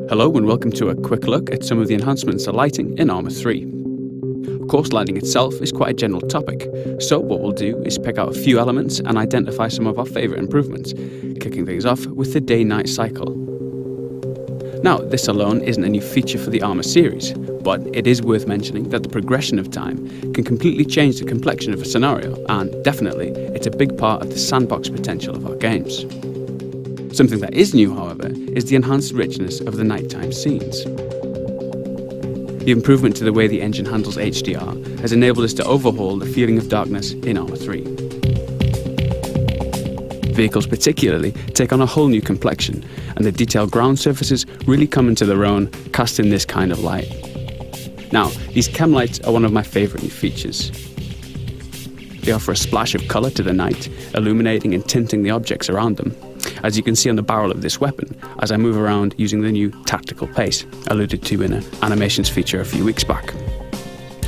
Hello and welcome to a quick look at some of the enhancements to lighting in Arma 3. Of course, lighting itself is quite a general topic, so what we'll do is pick out a few elements and identify some of our favourite improvements, kicking things off with the day-night cycle. Now, this alone isn't a new feature for the Arma series, but it is worth mentioning that the progression of time can completely change the complexion of a scenario, and definitely, it's a big part of the sandbox potential of our games. Something that is new, however, is the enhanced richness of the nighttime scenes. The improvement to the way the engine handles HDR has enabled us to overhaul the feeling of darkness in Arma 3. Vehicles particularly take on a whole new complexion, and the detailed ground surfaces really come into their own, casting this kind of light. Now, these chem lights are one of my favourite new features. They offer a splash of colour to the night, illuminating and tinting the objects around them, as you can see on the barrel of this weapon as I move around using the new tactical pace, alluded to in an animations feature a few weeks back.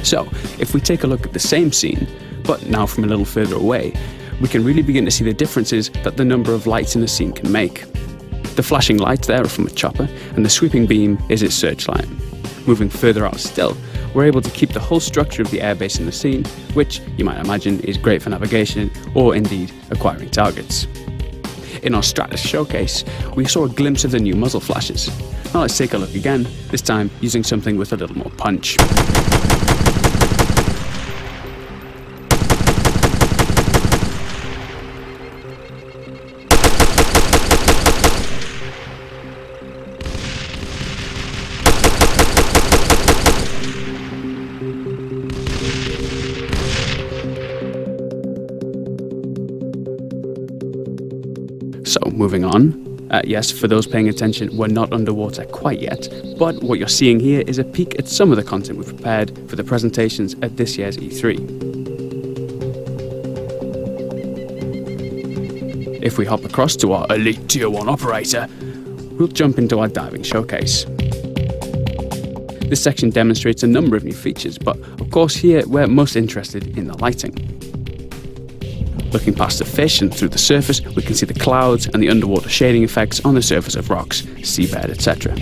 So, if we take a look at the same scene, but now from a little further away, we can really begin to see the differences that the number of lights in a scene can make. The flashing lights there are from a chopper, and the sweeping beam is its searchlight. Moving further out still, we're able to keep the whole structure of the airbase in the scene, which you might imagine is great for navigation or indeed acquiring targets. In our Stratus showcase, we saw a glimpse of the new muzzle flashes. Now let's take a look again, this time using something with a little more punch. So, moving on. Yes, for those paying attention, we're not underwater quite yet, but what you're seeing here is a peek at some of the content we've prepared for the presentations at this year's E3. If we hop across to our elite Tier 1 operator, we'll jump into our diving showcase. This section demonstrates a number of new features, but of course here we're most interested in the lighting. Looking past the fish and through the surface, we can see the clouds and the underwater shading effects on the surface of rocks, seabed, etc.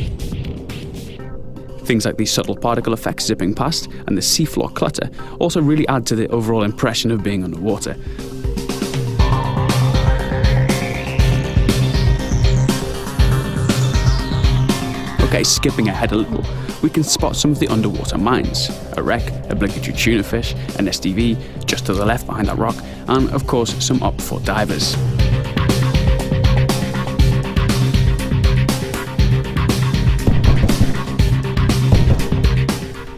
Things like these subtle particle effects zipping past and the seafloor clutter also really add to the overall impression of being underwater. Okay, skipping ahead a little, we can spot some of the underwater mines. A wreck, obligatory tuna fish, an STV just to the left behind that rock, and of course some Op-4 divers.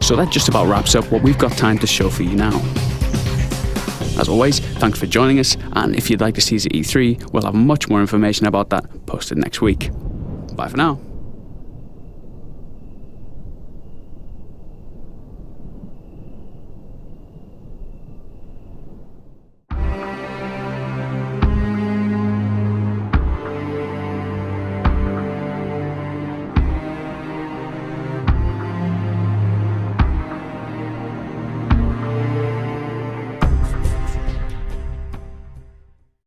So that just about wraps up what we've got time to show for you now. As always, thanks for joining us, and if you'd like to see us at E3, we'll have much more information about that posted next week. Bye for now.